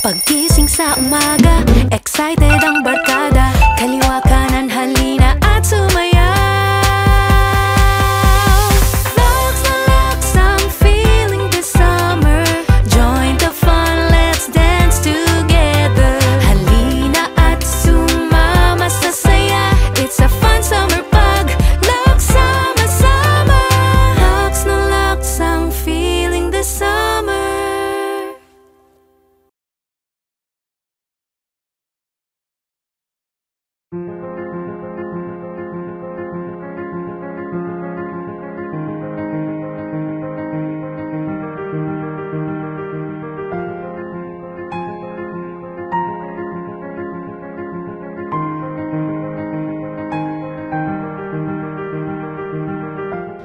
Paggising sa umaga, excited ang barkada. Kaliwa kanan halina at sumayaw. Lux na lux, I'm feeling this summer. Join the fun, let's dance together. Halina at sumama sa saya. It's a fun summer pag lux sama-sama. Lux na lux, I'm feeling this summer.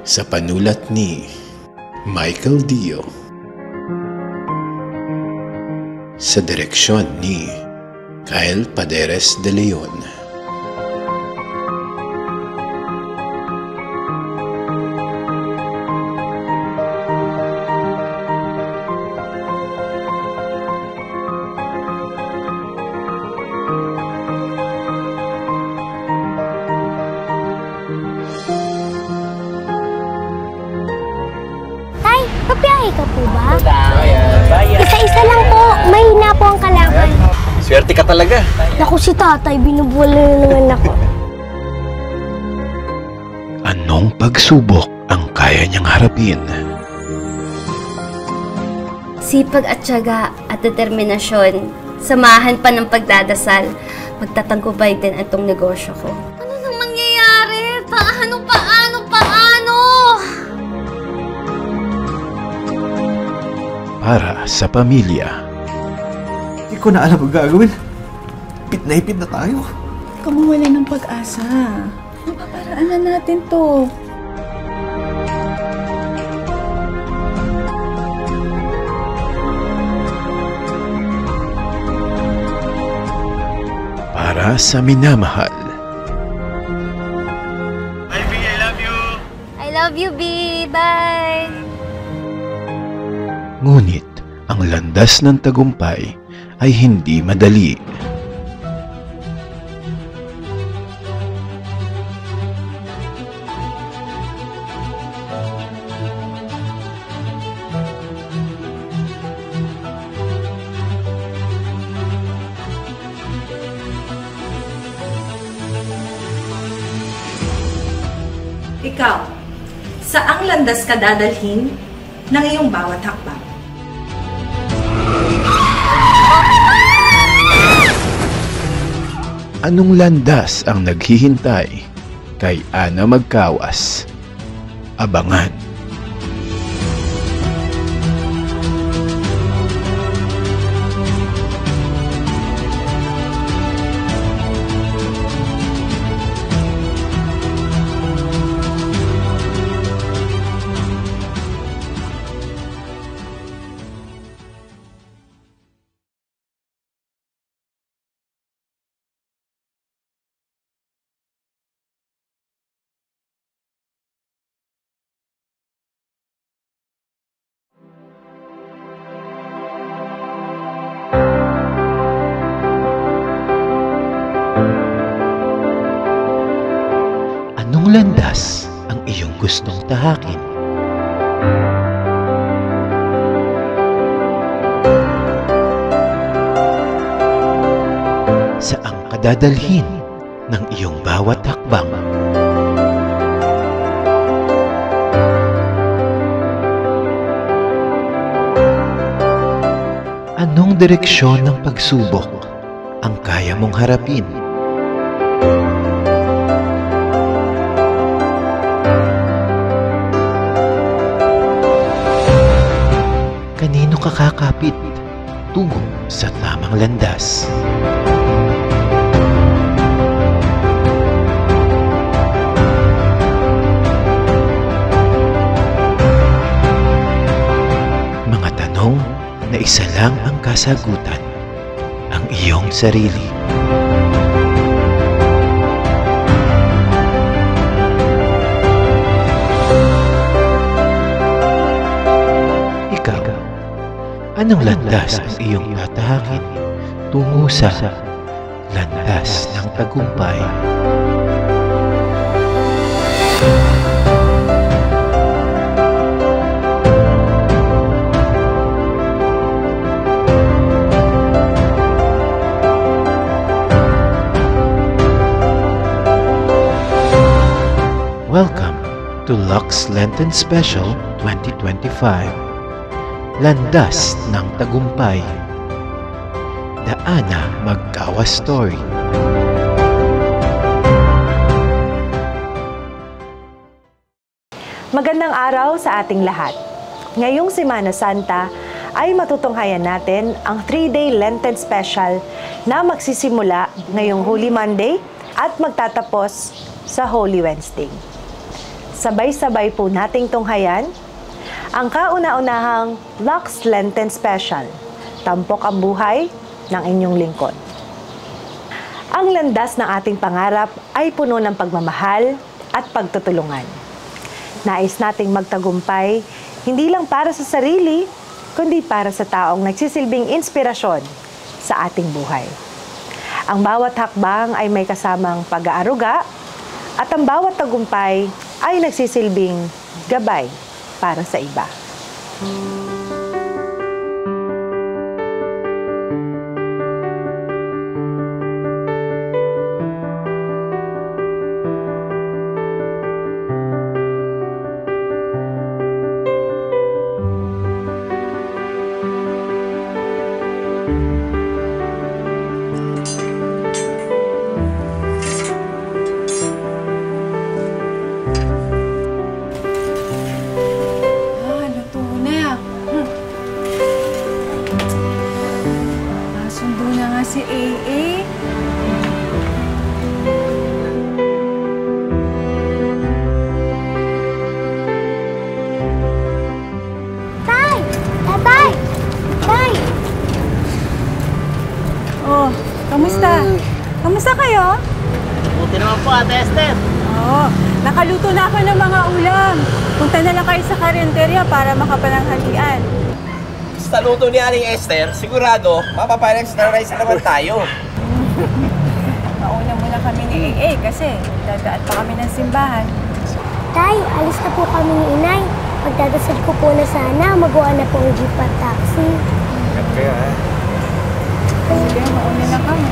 Sa panulat ni Michael Dio, sa direksyon ni Kyle Paderes de Leon. Pabiyahe ka po ba? Isa-isa lang po. Mahina po ang kalaban. Swerte ka talaga. Naku, si tatay, binubuwala na naman ako. Anong pagsubok ang kaya niyang harapin? Sipag at tiyaga at determinasyon. Samahan pa ng pagdadasal. Magtatagumpay din itong negosyo ko. Ano nang mangyayari? Paano? Para sa pamilya. Hindi ko na alam ang gagawin. Ipit na tayo. Huwag ka mawala ng pag-asa. Mapaparaan na natin to. Para sa minamahal. Hi, B, I love you. I love you, B. Bye! Ngunit ang landas ng tagumpay ay hindi madali. Ikaw, saang landas ka dadalhin ng iyong bawat hakbang? Anong landas ang naghihintay kay Ana Magkawas? Abangan. Anong landas ang iyong gustong tahakin? Saang kadadalhin ng iyong bawat hakbang? Anong direksyon ng pagsubok ang kaya mong harapin? Kanino ka kakapit tungo sa tamang landas? Mga tanong na isa lang ang kasagutan, ang iyong sarili. Anong landas ang iyong tatahakin tungo sa landas ng tagumpay? Welcome to Lux Lenten Special 2025, Landas ng Tagumpay, The Ana Maggawa Story. Magandang araw sa ating lahat. Ngayong Semana Santa ay matutunghayan natin ang 3-day Lenten Special na magsisimula ngayong Holy Monday at magtatapos sa Holy Wednesday. Sabay-sabay po nating tunghayan ang kauna-unahang Lux Lenten Special, Tampok ang Buhay ng Inyong Lingkod. Ang landas ng ating pangarap ay puno ng pagmamahal at pagtutulungan. Nais nating magtagumpay hindi lang para sa sarili, kundi para sa taong nagsisilbing inspirasyon sa ating buhay. Ang bawat hakbang ay may kasamang pag-aaruga at ang bawat tagumpay ay nagsisilbing gabay para sa iba. Si AA. Tay! Tatay! Tay! Oh, kamusta? Kamusta kayo? Buti naman po, Ate Esther. Oo, nakaluto na ako ng mga ulam. Punta na lang kayo sa karinderya para makapananghalian. Sa luto ni Aling Esther, sigurado, mapapag-extra rice naman tayo. Mauna muna kami ni AA kasi dadaan pa kami ng simbahan. Tay, alis na po kami ni Inay. Magdadasal ko po na sana magawa na po ang jeep at taxi. Kaya, Sige, mauna na kami.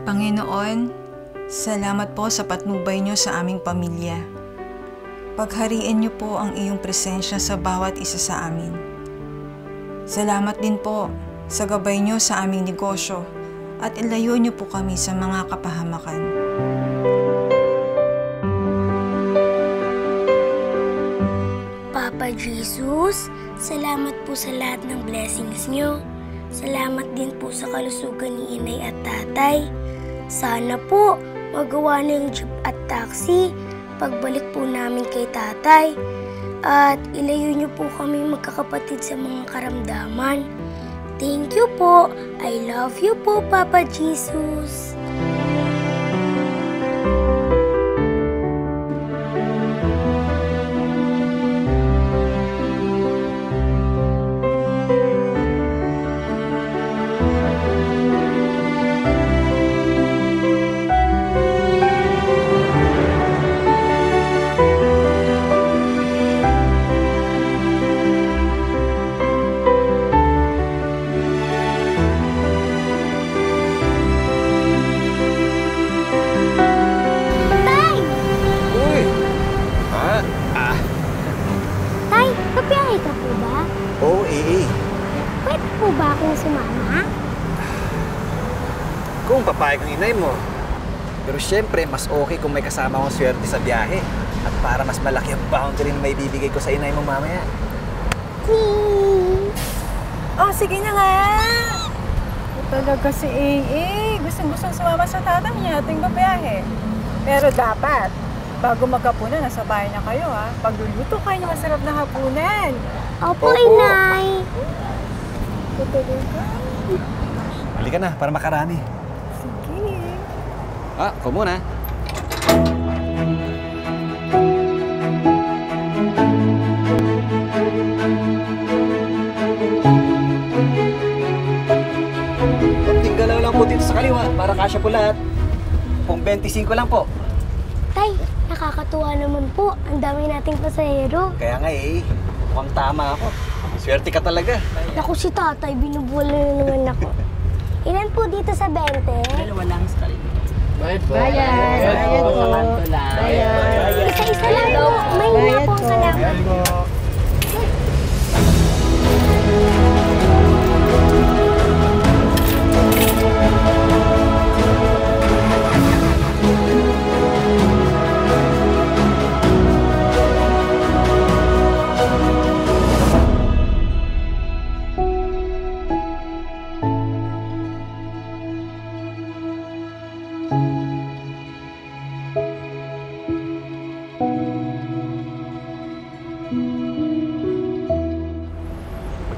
Panginoon, salamat po sa patnubay niyo sa aming pamilya. Paghariin niyo po ang iyong presensya sa bawat isa sa amin. Salamat din po sa gabay niyo sa aming negosyo at ilayo niyo po kami sa mga kapahamakan. Papa Jesus, salamat po sa lahat ng blessings niyo. Salamat din po sa kalusugan ni Inay at Tatay. Sana po magawa na yung jeep at taxi pagbalik po namin kay Tatay. At ilayo niyo po kami magkakapatid sa mga karamdaman. Thank you po. I love you po, Papa Jesus. Papiyahe ka po ba? Oo, AA. Pwede po ba akong sumama? kung papayag ang inay mo. Pero syempre, mas okay kung may kasama akong swerte sa biyahe. At para mas malaki ang boundary na may bibigay ko sa inay mo mamaya. Oh, sige na nga! Ito talaga si AA. Gustong-gustong sumama sa tatay niya ating babiyahe. Pero dapat, bago magkapunan, nasa bahay na kayo ha. Pagluluto kayo ng masarap na hapunan. Opo, inay. Halika na, para makarami. Sige. Ako muna. Kunting galaw lang po dito sa kaliwa para kasya po lahat. Pong 25 lang po. Tay, nakakatuwa naman po. Ang dami nating pasahero. Kaya nga mukhang tama ako. Swerte ka talaga. Naku, si tatay, binubulo na naman ako. Ilan po dito sa 20? Dalawa lang sa kaliwa. Bayad po. Bayad. Isa-isa lang po. May nga po ang salamat.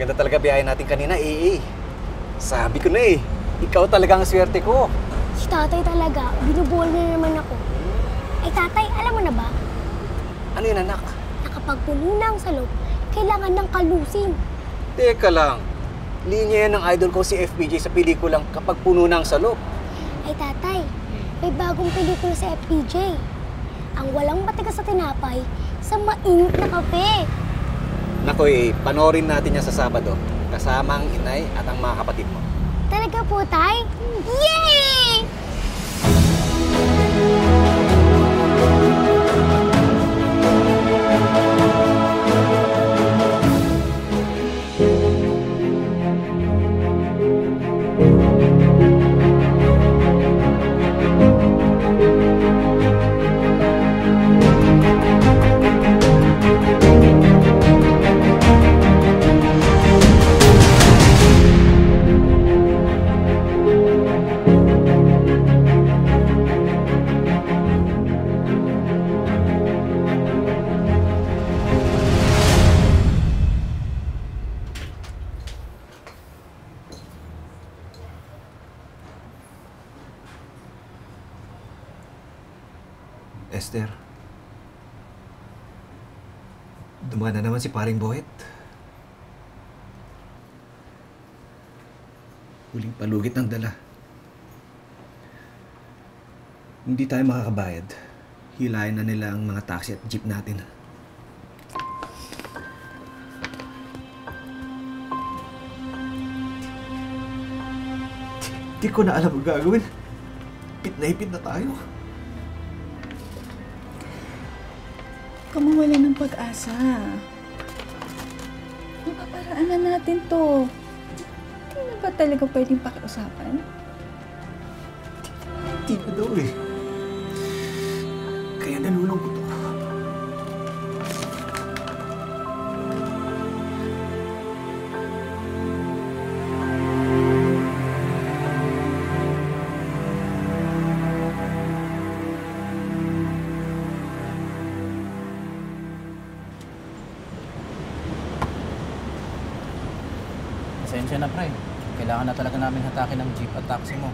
Maganda talaga biyahe natin kanina, AA. Sabi ko na ikaw talaga ang swerte ko. Si tatay talaga, binubulo na naman ako. Ay tatay, alam mo na ba? Ano yun, anak? Nakapagpuno na ang salop, kailangan ng kalusin. Teka lang. Linya yan ng idol ko si FPJ sa pelikulang Kapag Puno na ang Salop. Ay tatay, may bagong pelikula sa FPJ. Ang walang matigas sa tinapay sa mainit na kape. Naku, panoorin natin yan sa Sabado. Kasama ang inay at ang mga kapatid mo. Talaga po, tay? Yay! Esther, dumaan na naman si Paring Bohet. Huling palugit ng dala. Hindi tayo makakabayad. Hilahin na nila ang mga taxi at jeep natin. Di ko na alam ang gagawin. Ipit na tayo. Kamawala ng pag-asa. Mapaparaanan natin to. Hindi na ba talaga pwedeng pakiusapan? Di na daw Kaya nalulungkot ako. Pasensya na, pre. Kailangan na talaga namin hatakin ng jeep at taxi mo.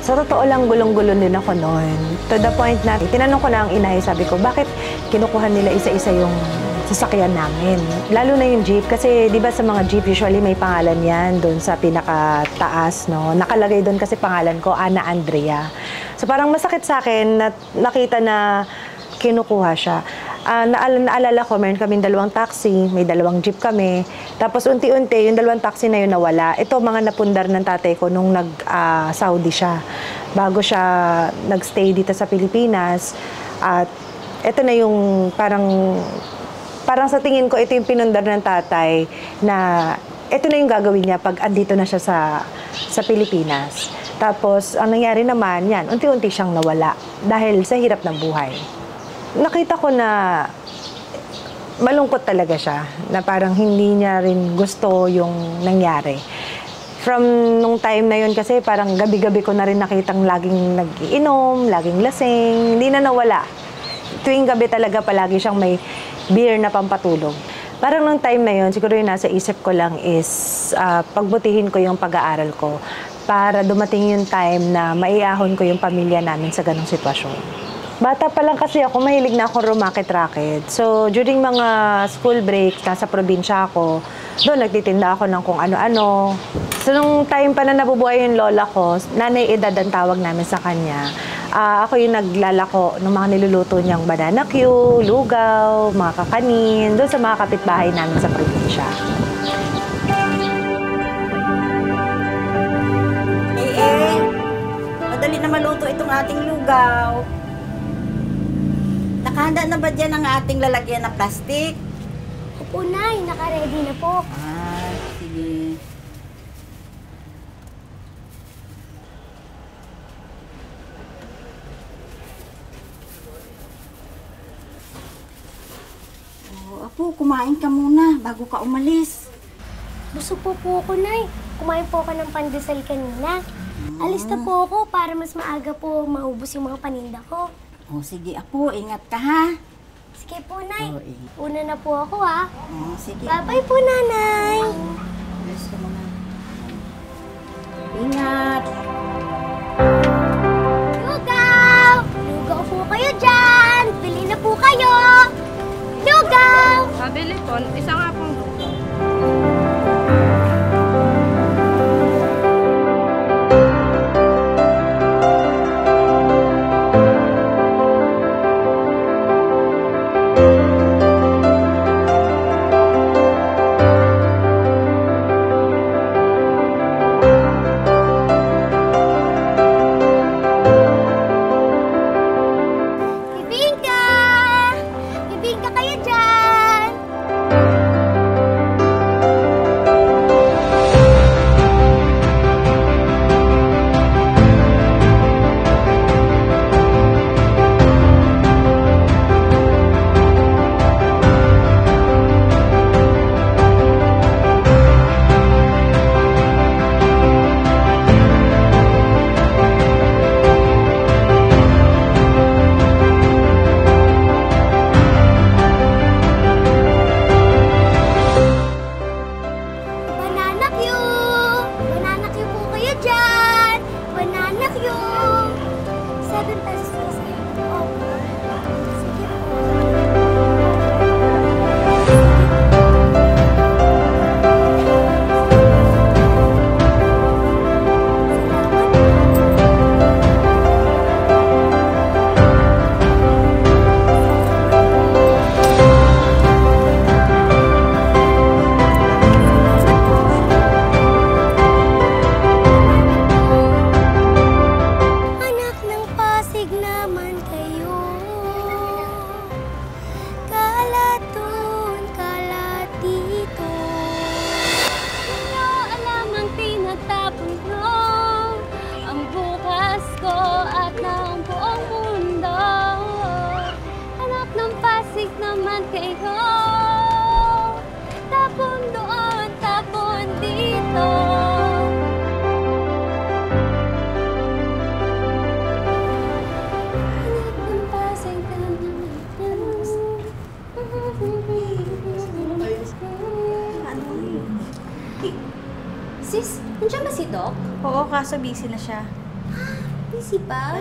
Sa totoo lang, gulong-gulo din ako noon. To the point na, tinanong ko na ang inay, sabi ko, bakit kinukuha nila isa-isa yung sasakyan namin? Lalo na yung jeep, kasi di ba sa mga jeep, usually may pangalan yan doon sa pinakataas, no? Nakalagay doon kasi pangalan ko, Ana Andrea. So parang masakit sa akin na nakita na kinukuha siya. Naalala ko, meron kaming 2 taxi, may 2 jeep kami. Tapos unti-unti, yung 2 taxi na yun nawala. Ito mga napundar ng tatay ko nung nag-Saudi siya. Bago siya nag-stay dito sa Pilipinas. At ito na yung parang sa tingin ko, ito yung pinundar ng tatay na ito na yung gagawin niya pag andito na siya sa Pilipinas. Tapos, ang nangyari naman, yan, unti-unti siyang nawala dahil sa hirap ng buhay. Nakita ko na malungkot talaga siya, na parang hindi niya rin gusto yung nangyari. From nung time na yun kasi parang gabi-gabi ko na rin nakitang laging nag-iinom, laging lasing, hindi na nawala. Tuwing gabi talaga palagi siyang may beer na pampatulog. Parang nung time na yun, siguro yung nasa isip ko lang is pagbutihin ko yung pag-aaral ko para dumating yung time na maiahon ko yung pamilya namin sa ganong sitwasyon. Bata pa lang kasi ako, mahilig na akong rumakit-rakit. So, during mga school breaks, nasa probinsya ako, doon nagtitinda ako ng kung ano-ano. So, nung time pa na nabubuhay yung lola ko, nanay edad ang tawag namin sa kanya. Ako yung naglalako ng mga niluluto niyang banana Q, lugaw, mga kakanin, doon sa mga kapitbahay namin sa probinsya. Madali na maluto itong ating lugaw. Nakahanda na ba dyan ang ating lalagyan na plastic? Opo, Nay. Naka-ready na po. Sige. Apo, kumain ka muna bago ka umalis. Busog po ako, Nay. Kumain po ako ng pandesal kanina. Alis na po ako para mas maaga po maubos yung mga paninda ko. Sige, Apo. Ingat ka, ha? Sige po, Nay. Una na po ako, ha? Sige. Bye-bye po, Nanay. Ingat. Lugaw! Lugaw po kayo dyan! Bili na po kayo! Lugaw! Pabili po. Isa nga pong lugaw. Sis, nandiyan ba si Doc? Oo, kaso busy na siya. Busy pa?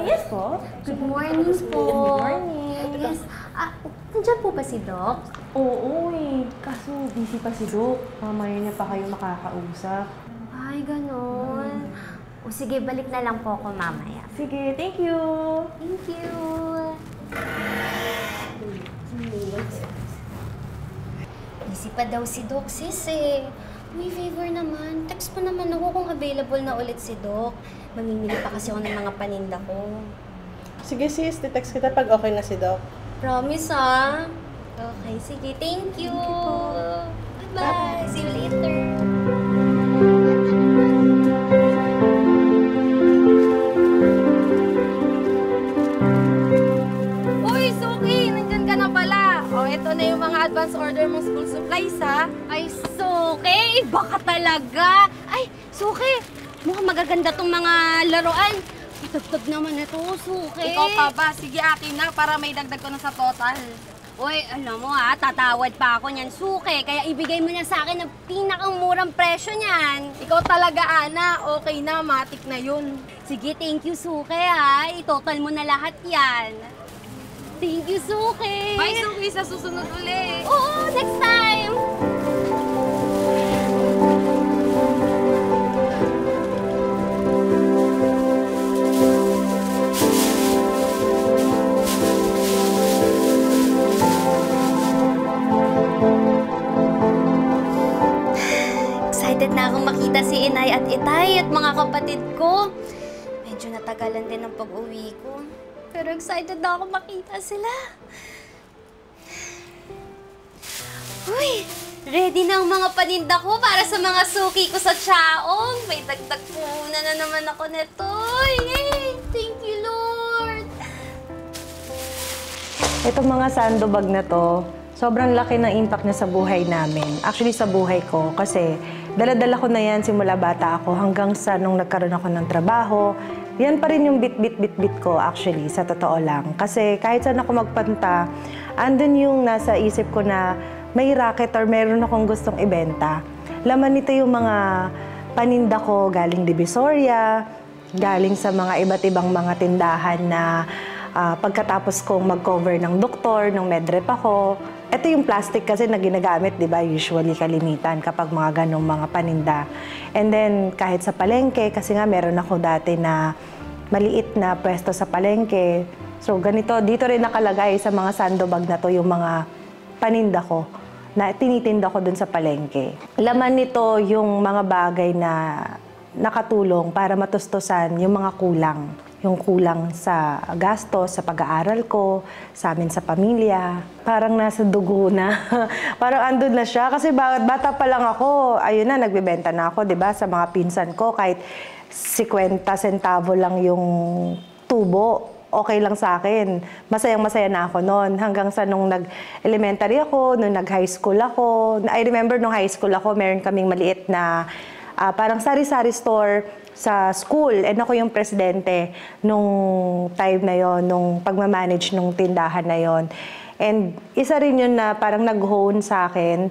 Yes po. Good morning po. Good morning. Yes. Nandiyan po ba si Doc? Oo eh. Kaso busy pa si Doc. Mamaya niya pa kayo makakausap. Ay, ganon. O sige, balik na lang po ako mamaya. Sige, thank you! Thank you! Busy pa daw si Doc, sis eh. May favor naman. Text pa naman ako kung available na ulit si Doc. Mamimili pa kasi ako ng mga paninda ko. Sige sis, text kita pag okay na si Doc. Promise ah? Okay, sige. Thank you! Bye-bye! See you later! Uy, Suki! Nandyan ka na pala. O, ito na yung mga advance order mong school supplies, ha? Ay, Suki! Iba ka talaga! Ay, Suki! Mukhang magaganda tong mga laruan. Patagtag naman ito, Suki. Ikaw pa ba? Sige, akin na para may dagdag ko na sa total. Uy, alam mo ha, tatawad pa ako niyan, Suki. Kaya ibigay mo na sa akin ang pinakamurang presyo niyan. Ikaw talaga, Ana. Okay na, matik na yun. Sige, thank you, Suki ha. I-total mo na lahat yan. Thank you, Suki. Bye, Suki. Sa susunod ulit. Oo, next time. Excited na akong makita si Inay at Itay at mga kapatid ko. Medyo natagalan din ang pag-uwi ko. Pero excited na akong makita sila. Uy! Ready na ang mga paninda ko para sa mga suki ko sa Chaong. May dagdag muna na naman ako nito. Yay! Thank you, Lord! Itong mga sandobag na to, sobrang laki ng impact niya sa buhay namin. Actually, sa buhay ko. Kasi dala-dala ko na yan simula bata ako hanggang sa nung nagkaroon ako ng trabaho. Yan pa rin yung bit ko actually, sa totoo lang. Kasi kahit saan ako magpunta, andun yung nasa isip ko na may racket or meron akong gustong ibenta. Laman nito yung mga paninda ko galing Divisoria, galing sa mga iba't ibang mga tindahan na pagkatapos kong mag-cover ng doktor, ng medrep ako. Ito yung plastic kasi na ginagamit, di ba? Usually kalimitan kapag mga ganong mga paninda. And then, kahit sa palengke, kasi nga meron ako dati na maliit na pwesto sa palengke. So, ganito, dito rin nakalagay sa mga sandobag na to yung mga paninda ko na tinitinda ko dun sa palengke. Laman nito yung mga bagay na nakatulong para matustusan yung mga kulang. Yung kulang sa gastos, sa pag-aaral ko, sa amin sa pamilya. Parang nasa dugo na. Parang andun na siya. Kasi bata pa lang ako, ayun na, nagbebenta na ako, di ba? Sa mga pinsan ko, kahit 50 centavo lang yung tubo, okay lang sa akin. Masayang-masaya na ako noon. Hanggang sa nung nag-elementary ako, nung nag-high school ako. I remember nung high school ako, meron kaming maliit na parang sari-sari store sa school. And ako yung presidente nung time na yon, nung pagmamanage nung tindahan na yon. And isa rin yun na parang nag-hone sa akin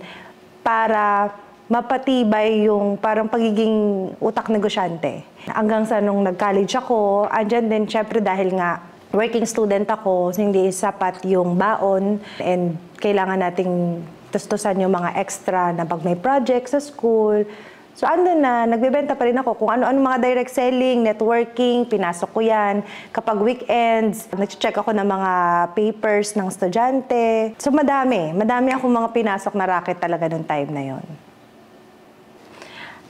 para mapatibay yung parang pagiging utak negosyante. Hanggang sa nung nag-college ako, andyan din syempre dahil nga working student ako, hindi sapat yung baon and kailangan nating tustusan yung mga extra na pag may project sa school. So andun na, nagbebenta pa rin ako kung ano-ano mga direct selling, networking, pinasok ko yan. Kapag weekends, nag-check ako ng mga papers ng estudyante. So madami akong mga pinasok na racket talaga nung time na yon.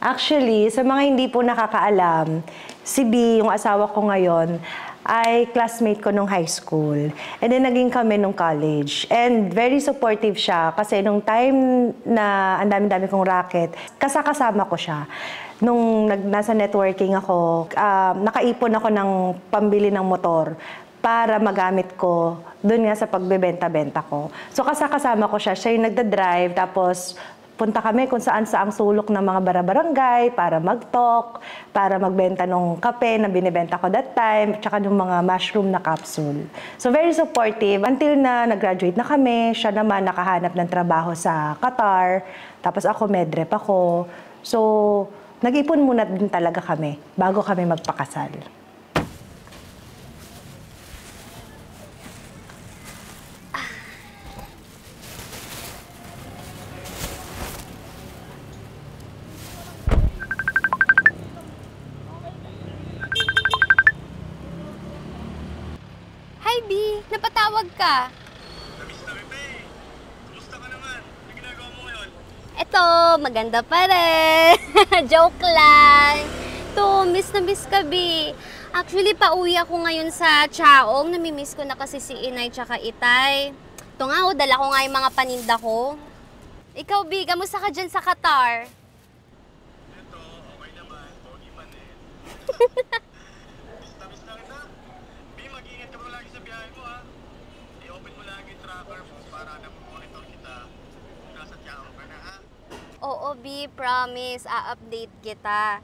Actually, sa mga hindi po nakakaalam, si B, yung asawa ko ngayon, ay classmate ko nung high school. And then naging kami nung college. And very supportive siya kasi nung time na ang dami-dami kong racket, kasama ko siya. Nung nasa networking ako, nakaipon ako ng pambili ng motor para magamit ko doon nga sa pagbebenta-benta ko. So kasama ko siya. Siya yung nagda-drive, tapos punta kami kung saan-saang sulok ng mga barabarangay para mag-talk, para magbenta ng kape na binibenta ko that time, tsaka ng mga mushroom na capsule. So very supportive until na nag-graduate na kami. Siya naman nakahanap ng trabaho sa Qatar, tapos ako medrep ako. So nag-ipon muna din talaga kami bago kami magpakasal. ka? Eto, maganda pa rin. Joke lang. To, miss na miss ka, Bi. Actually, pauwi ako ngayon sa Chaong. Namimiss ko na kasi si Inay tsaka Itay. Ito nga, dala ko nga yung mga paninda ko. Ikaw, Bi, kamusta ka dyan sa Qatar? Ito, okay naman. Pogi man eh. Miss na kita. Bi, mag-ingat ka mo lagi sa biyahe mo, ha? I-open mo lagi yung tracker mo para na-monitor kita kung nasa Chaong ka na, ha? Oo, Bi, promise. A-update kita.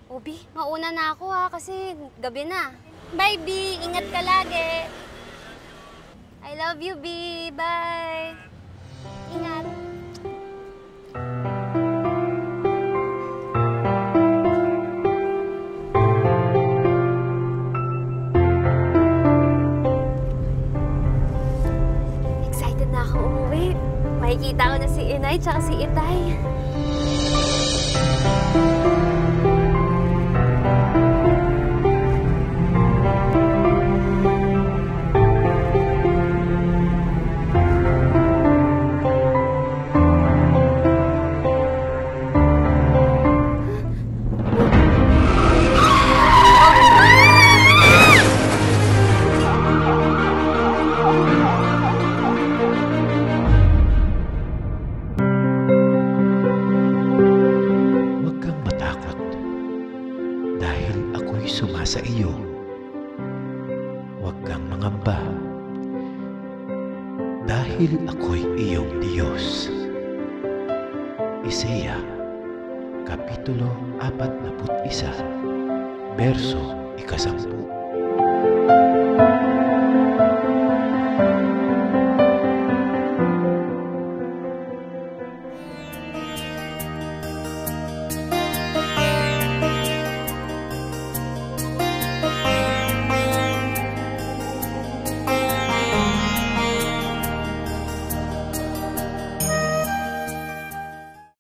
O, Bi, mauna na ako ha, kasi gabi na. Bye, Bi. Ingat ka lagi. I love you, Bi. Bye. Ingat. Excited na ako umuwi. Makikita ko na si Inay tsaka si Itay. Sa iyo, huwag kang mangamba, dahil ako'y iyong Diyos. Isaiah, Kapitulo 41, Berso 10.